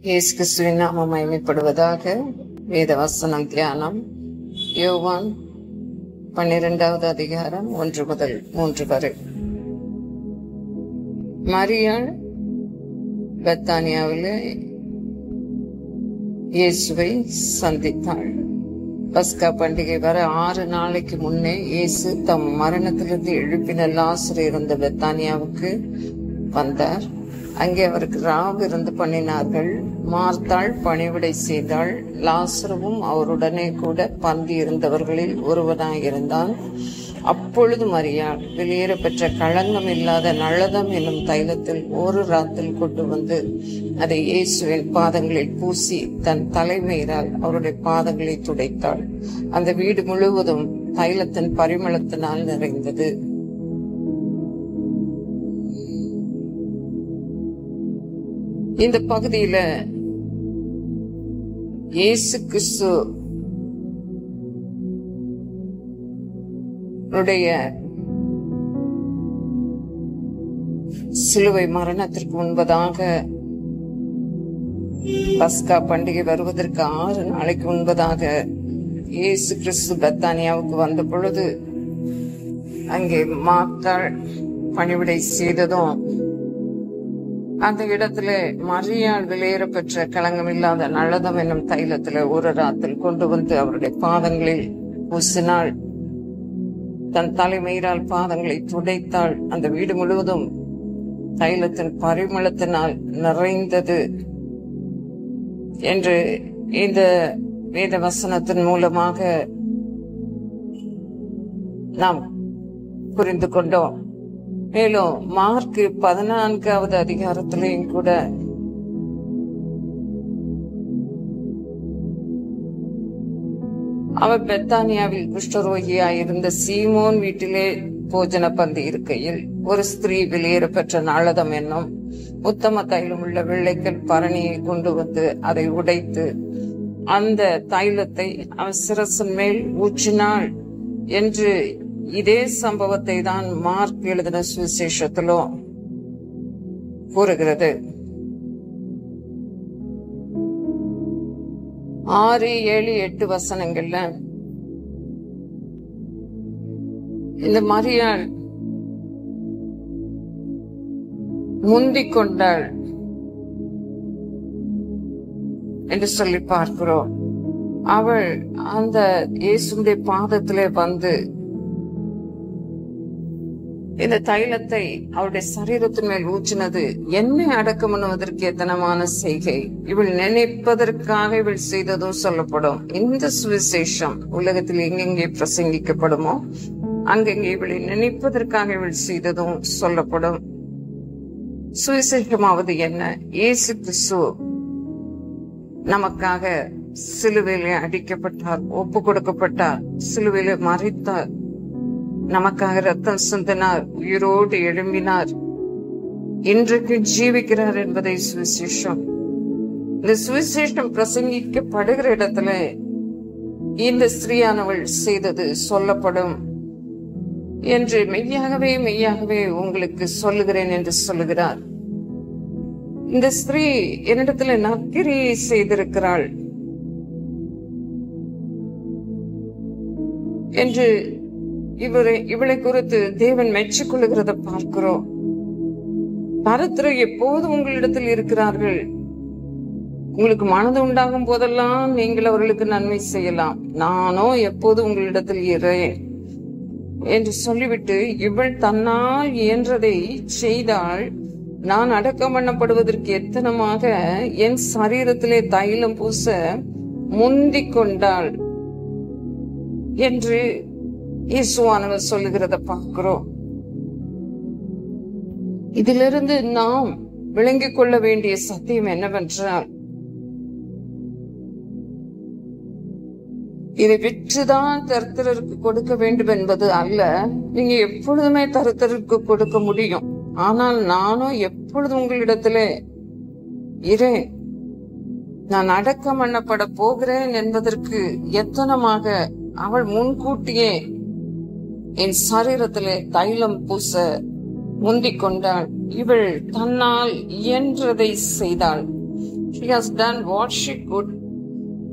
இயேசு கிறிஸ்துவின் நாமம் மகிமைப்படுவதாக. வேத வசனம் தியானம். யோவான் 12வது அதிகாரம் 1 முதல் 3 வரை. மரியாள் பெத்தானியாவிலே இயேசுவை சந்தித்தாள். பஸ்கா பண்டிகை வர 6 நாளைக்கு முன்னே இயேசு தம் மரணத்திலிருந்து எழுப்பின லாசரு இருந்த பெத்தானியாவுக்கு வந்தார். அங்கே அவருக்கு ராவு இருந்து பண்ணினார்கள். மார்த்தாள் பணிவிடை செய்தாள். லாசருவும் அவருடனே கூட பந்தி இருந்தவர்களில் ஒருவனாயிருந்தான். அப்பொழுது மரியாள் வெளியேற பெற்ற களங்கம் இல்லாத நளதம் என்னும் தைலத்தில் ஒரு ராத்தில் கொண்டு வந்து அதை இயேசுவின் பாதங்களில் பூசி தன் தலைமையினால் அவருடைய பாதங்களை துடைத்தாள். அந்த வீடு முழுவதும் தைலத்தின் பரிமளத்தினால் நிறைந்தது. இந்த பகுதியில இயேசு கிறிஸ்து சிலுவை மரணத்திற்கு முன்பதாக பஸ்கா பண்டிகை வருவதற்கு 6 நாளைக்கு முன்பதாக இயேசு கிறிஸ்து பெத்தானியாவுக்கு வந்த பொழுது அங்கே மார்த்தாள் பணிவிடை செய்ததும் அந்த இடத்துல மரியாள் வெளியேற பெற்ற களங்கம் இல்லாத நளதம் என்னும் தைலத்துல ஒரு ராத்தில் கொண்டு வந்து அவருடைய பாதங்களில் பூசினாள். தன் தலைமையினால் பாதங்களை துடைத்தாள். அந்த வீடு முழுவதும் தைலத்தின் பரிமளத்தினால் நிறைந்தது என்று இந்த வேத வசனத்தின் மூலமாக நாம் புரிந்து கொண்டோம். மேலும் மார்க் 14வது அதிகாரத்திலையும் கூட அவர் பெத்தானியாவில் குஷ்டரோகியாய் இருந்த சீமோன் வீட்டிலே போஜன பந்தி இருக்கையில் ஒரு ஸ்திரீ வெளியேற பெற்ற நளதம் என்னும் உத்தம தைலம் உள்ள வெள்ளைக்கல் பரணியை கொண்டு வந்து அதை உடைத்து அந்த தைலத்தை அவன் சிரசின் மேல் ஊற்றினாள் என்று இதே சம்பவத்தை தான் மார்க் எழுதின சுவிசேஷத்திலும் கூறுகிறது. 6, 7, 8 வசனங்கள்ல இந்த மரியாள் முந்திக் கொண்டாள் என்று சொல்லி பார்க்கிறோம். அவள் அந்த இயேசுடைய பாதத்திலே வந்து இந்த தைலத்தை அவருடைய சரீரத்தின் மேல் ஊற்றினது என்னை அடக்கம் பண்ணுவதற்கு எத்தனமான செய்கை. இவள் நினைப்பதற்காக இவள் செய்ததும் சொல்லப்படும். இந்த சுவிசேஷம் உலகத்தில் எங்கெங்கே பிரசங்கிக்கப்படுமோ அங்கெங்கே இவளை நினைப்பதற்காக இவள் செய்ததும் சொல்லப்படும். சுவிசேஷமாவது என்ன? இயேசு கிறிஸ்து நமக்காக சிலுவையிலே அடிக்கப்பட்டார், ஒப்பு கொடுக்கப்பட்டார், சிலுவையிலே மரித்தார், நமக்காக ரத்தம் சிந்தினார், உயிரோடு எழும்பினார், இன்றைக்கு ஜீவிக்கிறார் என்பதை சுவிசேஷம். இந்த சுவிசேஷம் பிரசங்கிக்கப்படுகிற இடத்துல இந்த ஸ்திரீயானவள் செய்தது சொல்லப்படும் என்று மெய்யாகவே உங்களுக்கு சொல்லுகிறேன் என்று சொல்லுகிறார். இந்த ஸ்திரீ என்னிடத்துல நற்கிரியை செய்திருக்கிறாள் என்று இவளை குறித்து தேவன் மெச்சிக்கொள்ளுகிறத பார்க்கிறோம். தரித்திரர் எப்போதும் உங்களிடத்தில் இருக்கிறார்கள். உங்களுக்கு மனது உண்டாகும் போதெல்லாம் நீங்கள் அவர்களுக்கு நன்மை செய்யலாம். நானோ எப்போது உங்களிடத்தில் இருக்கிறேன் என்று சொல்லிவிட்டு இவள் தன்னால் இயன்றதை செய்தாள். நான் அடக்கம் பண்ணப்படுவதற்கு எத்தனமாக என் சரீரத்திலே தைலம் பூச முந்திக் கொண்டாள் என்று இயேசுவானவர் சொல்லுகிறத பார்க்கிறோம். இதிலிருந்து நாம் விளங்கிக் கொள்ள வேண்டிய சத்தியம் என்னவென்றால், இதை விற்றுதான் தரித்திரருக்கு கொடுக்க வேண்டும் என்பது அல்ல. நீங்க எப்பொழுதுமே தரித்திரருக்கு கொடுக்க முடியும். ஆனால் நானும் எப்பொழுதும் உங்களிடத்துல இரேன், நான் அடக்கம் பண்ணப்பட போகிறேன் என்பதற்கு எத்தனமாக அவள் முன்கூட்டியே என் சரீரத்திலே தைலம் பூச முந்திக் கொண்டாள். இவள் தன்னால் இயன்றதை செய்தாள். She has done what she could.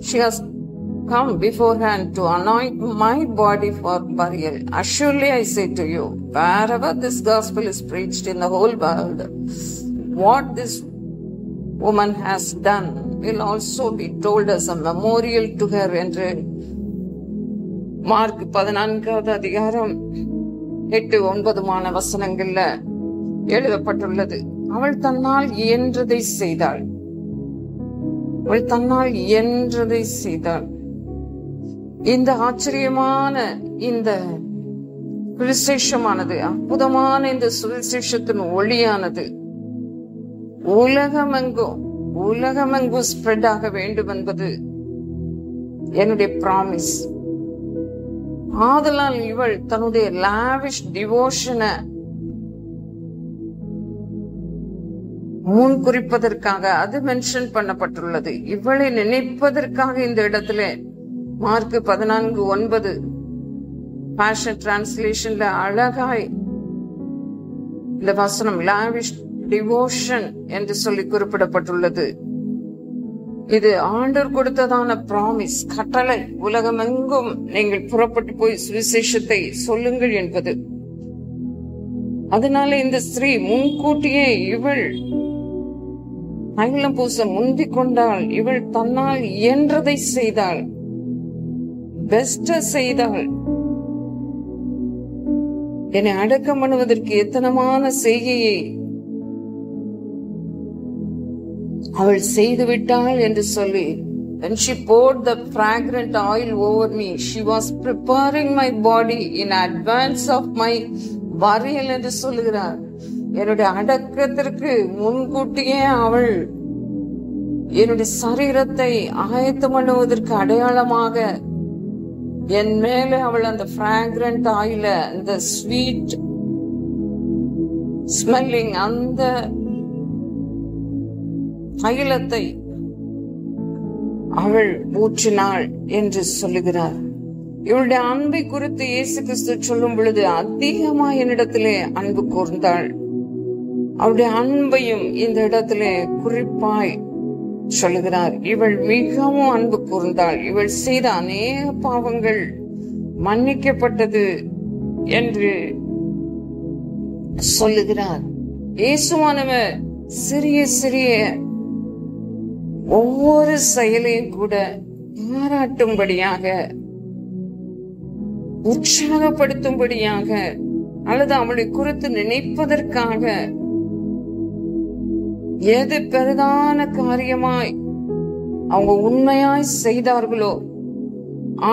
She has come beforehand to anoint my body for burial. Assuredly I say to you, wherever this gospel is preached in the whole world, what this woman has done will also be told as a memorial to her. என்று mark 14வது அதிகாரம் 8-9 வசனங்கள்ல எழுதப்பட்டுள்ளது. அவள் தன்னால் இயன்றதை செய்தாள். அவள் தன்னால் இயன்றதை செய்தாள். இந்த ஆச்சரியமான இந்த சுவிசேஷமானது, அற்புதமான இந்த சுவிசேஷத்தின் ஒளியானது உலகமெங்கும் ஸ்ப்ரெட் ஆக வேண்டும் என்பது என்னுடைய பிராமிஸ். ஆதலால் இவள் தன்னுடைய லாவிஷ் டிவோஷனை முன் குறிப்பதற்காக அது மென்ஷன் பண்ணப்பட்டுள்ளது. இவளை நினைப்பதற்காக இந்த இடத்துல மார்க் 14:9 பேஷன் டிரான்ஸ்லேஷன்ல அழகாய் இந்த வசனம் லாவிஷ் டிவோஷன் என்று சொல்லி குறிப்பிடப்பட்டுள்ளது. இது ஆண்டவர் கொடுத்ததான பிராமிஸ், கட்டளை. உலகமெங்கும் நீங்கள் புறப்பட்டு போய் சுவிசேஷத்தை சொல்லுங்கள் என்பது. அதனால இந்த ஸ்திரீ முன்கூட்டியே இவள் தைலம் பூச முந்திக் கொண்டாள். இவள் தன்னால் இயன்றதை செய்தாள், பெஸ்ட செய்தாள். என்னை அடக்கம் பண்ணுவதற்கு எத்தனமான செய்கையை அவள் செய்துவிட்டாள் என்று சொல்லி, when she poured the fragrant oil over me, she was preparing my body in advance of my burial என்று சொல்லுகிறார். என்னுடைய அடக்கத்திற்கு முன்கூட்டியே அவள் என்னுடைய சரீரத்தை ஆயத்தம் பண்ணுவதற்கு அடையாளமாக என் மேல அவள் அந்த fragrant oil, அந்த ஸ்வீட் ஸ்மெல்லிங் அந்த தைலத்தை அவள் ஊற்றினாள் என்று சொல்லுகிறார். இவளுடைய அன்பை குறித்து இயேசு கிறிஸ்து சொல்லும் பொழுது அதிகமா என்னிடத்திலே அன்பு கூர்ந்தாள். அவருடைய அன்பையும் இந்த இடத்திலே குறிப்பாய் சொல்லுகிறார். இவள் மிகவும் அன்பு கூர்ந்தாள். இவள் செய்த அநேக பாவங்கள் மன்னிக்கப்பட்டது என்று சொல்லுகிறார். இயேசுவானவர் சிறிய சிறிய ஒவ்வொரு செயலையும் கூட பாராட்டும்படியாக, உற்சாகப்படுத்தும்படியாக, அல்லது அவளை குறித்து நினைப்பதற்காக எது பெரிதான காரியமாய் அவங்க உண்மையாய் செய்தார்களோ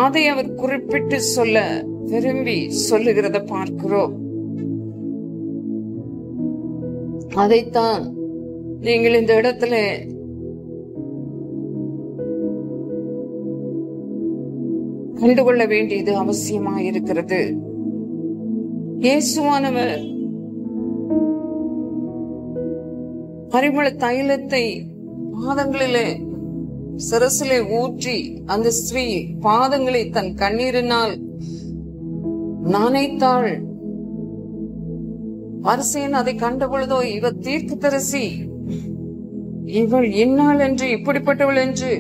அதை அவர் குறிப்பிட்டு சொல்ல விரும்பி சொல்லுகிறத பார்க்கிறோம். அதைத்தான் நீங்கள் இந்த இடத்துல கண்டுகொள்ள வேண்டியது அவசியமாயிருக்கிறது. இயேசுவானவர் பரிமள தைலத்தை பாதங்களிலே சிரசிலே ஊற்றி அந்த ஸ்திரீ பாதங்களை தன் கண்ணீரினால் நனைத்தாள். பரிசேயன் அதை கண்ட பொழுதோ, இவ தீர்க்கதரிசி, இவள் இன்னாள் என்று, இப்படிப்பட்டவள் என்று,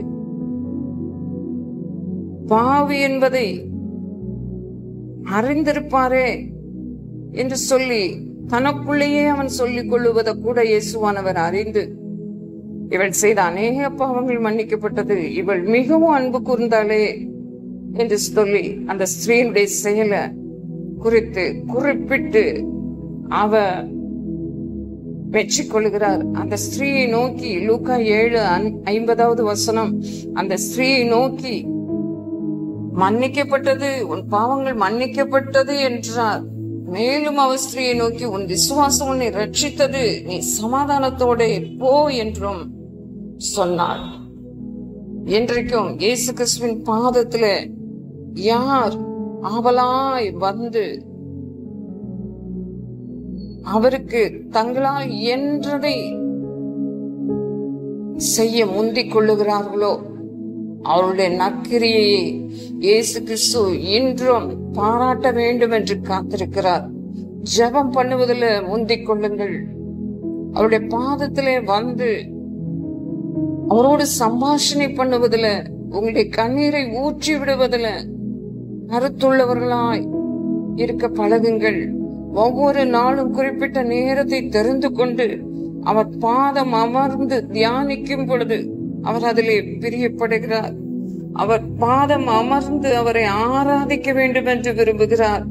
பாவி என்பதை அறிந்திருப்பாரே என்று சொல்லி தனக்குள்ளேயே அவன் சொல்லிக் கொள்ளுவதை கூட இயேசுவானவர் அறிந்து, இவள் செய்த அநேக பாவங்கள் மன்னிக்கப்பட்டது, இவள் மிகவும் அன்பு கூர்ந்தாளே என்று சொல்லி அந்த ஸ்திரீனுடைய செயலை குறித்து குறிப்பிட்டு அவ மெச்சிக்கொள்கிறார். அந்த ஸ்திரீயை நோக்கி லூக்கா 7:50 வசனம், அந்த ஸ்திரீயை நோக்கி மன்னிக்கப்பட்டது, உன் பாவங்கள் மன்னிக்கப்பட்டது என்றார். மேலும் அவர் ஸ்திரீயை நோக்கி, உன் விசுவாசம் உன்னை ரட்சித்தது, நீ சமாதானத்தோட போ என்றும் சொன்னார். இன்றைக்கும் இயேசு கிறிஸ்துவின் பாதத்துல யார் ஆவலாய் வந்து அவருக்கு தங்களால் இயன்றதை செய்ய முந்திக் கொள்ளுகிறார்களோ அவருடைய நற்கிரியை இயேசு கிறிஸ்து இன்றும் பாராட்ட வேண்டும் என்று காத்திருக்கிறார். ஜெபம் பண்ணுவதில் முந்திக் கொள்ளுங்கள். அவருடைய பாதத்திலே வந்து அவரோடு சம்பாஷணை பண்ணுவதில், உங்களுடைய கண்ணீரை ஊற்றி விடுவதில் கருத்துள்ளவர்களாய் இருக்க பழகுங்கள். ஒவ்வொரு நாளும் குறிப்பிட்ட நேரத்தை தெரிந்து கொண்டு அவர் பாதம் அமர்ந்து தியானிக்கும் பொழுது அவர் அதிலே பிரியப்படுகிறார். அவர் பாதம் அமர்ந்து அவரை ஆராதிக்க வேண்டும் என்று விரும்புகிறார்.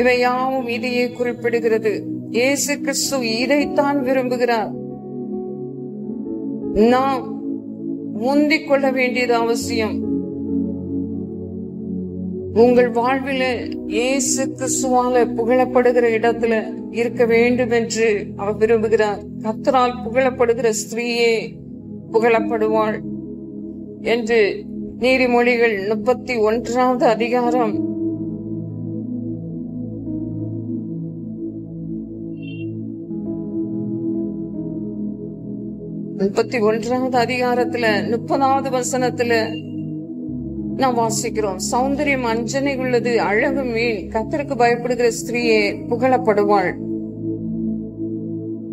இவை யாவும் இதையே குறிப்பிடுகிறது. இயேசு கிறிஸ்து இதைத்தான் விரும்புகிறார். நாம் முந்திக் கொள்ள வேண்டியது அவசியம். உங்கள் வாழ்வில இயேசு கிறிஸ்துவால புகழப்படுகிற இடத்துல இருக்க வேண்டும் என்று அவர் விரும்புகிறார். கர்த்தரால் புகழப்படுகிற ஸ்திரீயே புகழப்படுவாள் என்று நீதிமொழிகள் 31வது அதிகாரம் 31வது அதிகாரத்துல 30வது வசனத்துல நாம் வாசிக்கிறோம். சௌந்தரியம் அஞ்சனை உள்ளது, அழகு மீன், கர்த்தருக்கு பயப்படுகிற ஸ்திரீயே புகழப்படுவாள்.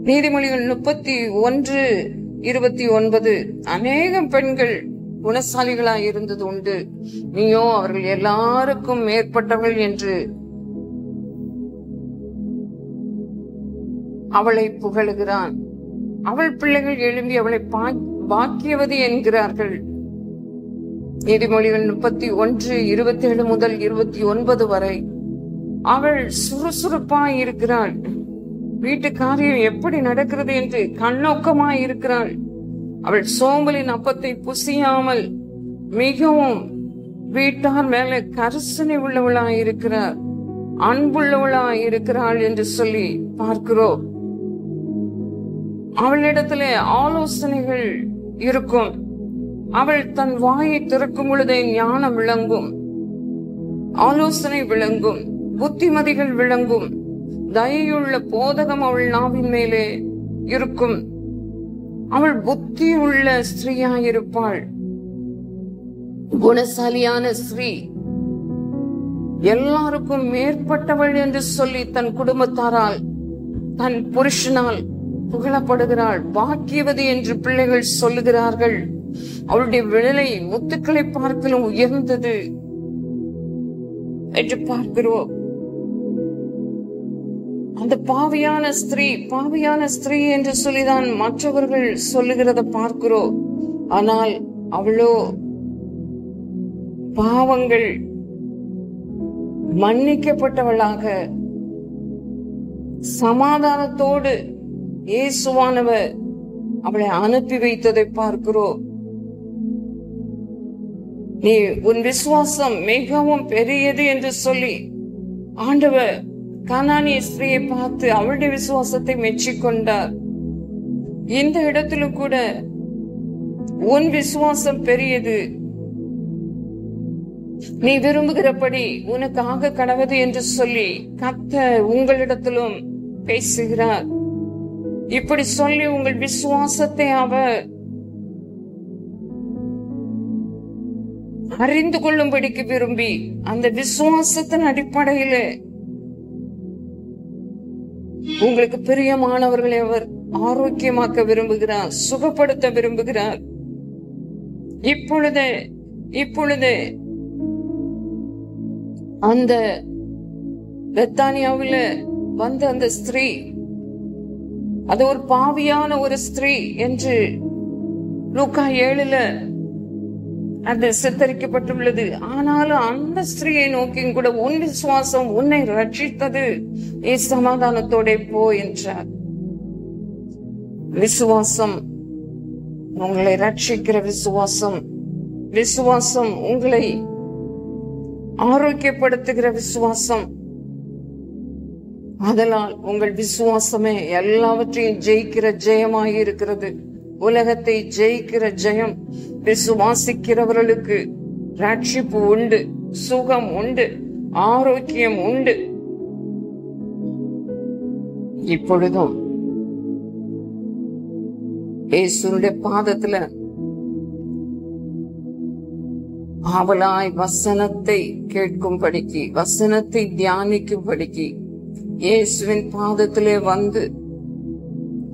நீதிமொழிகள் 31:29 அநேகம் பெண்கள் குணசாலிகளாய் இருந்தது உண்டு, நீயோ அவர்கள் எல்லாருக்கும் மேற்பட்டவள் என்று அவளை புகழுகிறான். அவள் பிள்ளைகள் எழும்பி அவளை பாக்கியவதி என்கிறார்கள். நீதிமொழிகள் 31:27 முதல் 29 வரை அவள் சுறுசுறுப்பாய் இருக்கிறாள். வீட்டு காரியம் எப்படி நடக்கிறது என்று கண்ணோக்கமாய் இருக்கிறாள். அவள் சோம்பலின் அப்பத்தை புசியாமல் மிகவும் வீட்டார் மேல கரிசனை உள்ளவளாய் இருக்கிறார், அன்புள்ளவளாய் இருக்கிறாள் என்று சொல்லி பார்க்கிறோம். அவளிடத்திலே ஆலோசனைகள் இருக்கும். அவள் தன் வாயை திறக்கும் பொழுதே ஞானம் விளங்கும், ஆலோசனை விளங்கும், புத்திமதிகள் விளங்கும். தயையுள்ள போதகம் அவள் நாவின் மேலே இருக்கும். அவள் புத்தி உள்ள ஸ்திரீயாயிருப்பாள். குணசாலியான ஸ்திரீ எல்லாருக்கும் மேற்பட்டவள் என்று சொல்லி தன் குடும்பத்தாரால் தன் புருஷனால் புகழப்படுகிறாள். பாக்கியவதி என்று பிள்ளைகள் சொல்லுகிறார்கள். அவளுடைய விலை முத்துக்களை பார்க்கலும் உயர்ந்தது என்று பார்க்கிறோம். அந்த பாவியான ஸ்திரீ என்று சொல்லிதான் மற்றவர்கள் சொல்லுகிறத பார்க்கிறோம். ஆனால் அவளோ பாவங்கள் மன்னிக்கப்பட்டவளாக சமாதானத்தோடு இயேசுவானவர் அவளை அனுப்பி வைத்ததை பார்க்கிறோம். நீ உன் விசுவாசம் மிகவும் பெரியது என்று சொல்லி ஆண்டவர் கானானிய ஸ்திரீயை பார்த்து அவளுடைய விசுவாசத்தை மெச்சிக்கொண்டார். இந்த இடத்திலும் கூட உன் விசுவாசம் பெரியது, நீ விரும்புகிறபடி உனக்காக கடவுது என்று சொல்லி கர்த்தர் உங்களிடத்திலும் பேசுகிறார். இப்படி சொல்லி உங்கள் விசுவாசத்தை அவர் அறிந்து கொள்ளும்படிக்கு விரும்பி அந்த விசுவாசத்தின் அடிப்படையில உங்களுக்கு பிரியமானவர்களை அவர் ஆரோக்கியமாக்க விரும்புகிறார், சுகப்படுத்த விரும்புகிறார். இப்பொழுது அந்த பெத்தானியாவில வந்த அந்த ஸ்திரீ அது ஒரு பாவியான ஒரு ஸ்திரீ என்று லூக்கா 7ல அது சித்தரிக்கப்பட்டுள்ளது. ஆனாலும் அந்த ஸ்திரீயை நோக்கியும் கூட உன் விசுவாசம் உன்னை ரட்சித்தது, நீ சமாதானத்தோட போ என்றார். விசுவாசம் உங்களை ரட்சிக்கிற விசுவாசம் உங்களை ஆரோக்கியப்படுத்துகிற விசுவாசம். அதனால் உங்கள் விசுவாசமே எல்லாவற்றையும் ஜெயிக்கிற ஜெயமாய் இருக்கிறது. உலகத்தை ஜெயிக்கிற ஜெயம். விசுவாசிக்கிறவர்களுக்கு ரட்சிப்பு உண்டு, சுகம் உண்டு, ஆரோக்கியம் உண்டு. இப்பொழுதும் இயேசுடைய பாதத்துல ஆவலாய் வசனத்தை கேட்கும்படிக்கு, வசனத்தை தியானிக்கும்படிக்கு இயேசுவின் பாதத்திலே வந்து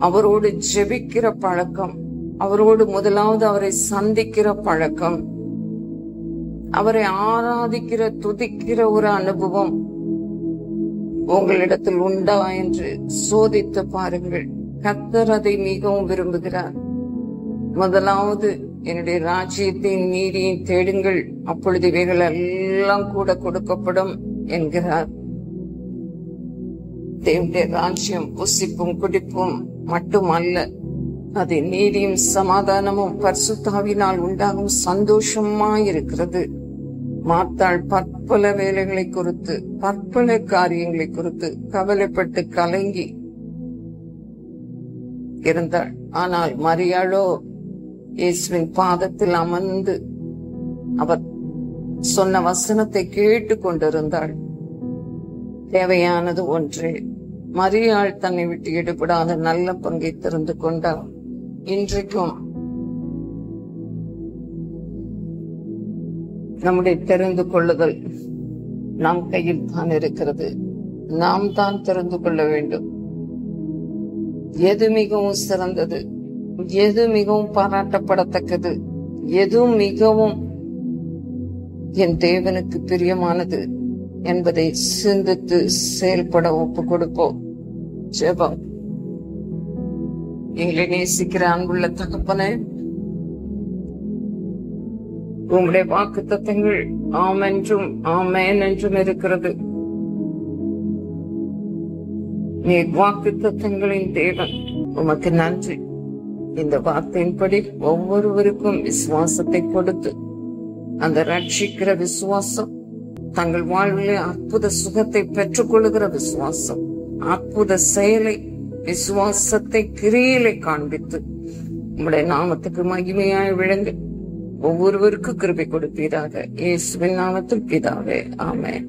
அவரோடு ஜெபிக்கிற பழக்கம் அவரோடு முதலாவது அவரை சந்திக்கிற பழக்கம், அவரை ஆராதிக்கிற துதிக்கிற ஒரு அனுபவம் உங்களிடத்தில் உண்டா என்று சோதித்து பாருங்கள். கர்த்தர் அதை மிகவும் விரும்புகிறார். முதலாவது என்னுடைய ராஜ்யத்தின் நீதியை தேடுங்கள், அப்பொழுது இவைகள் எல்லாம் கூட கொடுக்கப்படும் என்கிறார். தேவனுடைய ராஜ்யம் புசிப்பும் குடிப்பும் மட்டும் அல்ல, அது நீதியும் சமாதானமும் பரிசுத்தாவினால் உண்டாகும் சந்தோஷமாயிருக்கிறது. மாத்தாள் பற்பல வேலைகளை குறித்து, பற்பல காரியங்களை குறித்து கவலைப்பட்டு கலங்கி இருந்தாள். ஆனால் மரியாளோ இயேசுவின் பாதத்தில் அமர்ந்து அவர் சொன்ன வசனத்தை கேட்டு கொண்டிருந்தாள். தேவையானது ஒன்றே. மரியாள் தன்னை விட்டு ஈடுபடாத நல்ல பங்கை தெரிந்து கொண்டாள். இன்றைக்கும் நம்முடைய தெரிந்து கொள்ளுதல் நம் கையில் தான் இருக்கிறது. நாம் தான் தெரிந்து கொள்ள வேண்டும். எது மிகவும் சிறந்தது, எது மிகவும் பாராட்டப்படத்தக்கது, எது மிகவும் என் தேவனுக்கு பிரியமானது என்பதை சிந்தித்து செயல்பட ஒப்பு கொடுப்போம். ஜெபம். எங்களை நேசிக்கிற அன்புள்ள தகப்பனே, உங்களுடைய வாக்கு தத்தங்கள் ஆம் என்றும் ஆமேன் என்றும் இருக்கிறது. நீர் வாக்கு தத்தங்களின் தேவன். உமக்கு நன்றி. இந்த வார்த்தையின்படி ஒவ்வொருவருக்கும் விசுவாசத்தை கொடுத்து, அந்த ரட்சிக்கிற விசுவாசம், தங்கள் வாழ்விலே அற்புத சுகத்தை பெற்றுக் கொள்ளுகிற விசுவாசம், அற்புத செயலை, விசுவாசத்தை கிரியிலே காண்பித்து உம்முடைய நாமத்துக்கு மகிமையாய் விளங்கு ஒவ்வொருவருக்கும் கிருபை கொடுப்பீராக. இயேசுவின் நாமத்தில் பிதாவே, ஆமென்.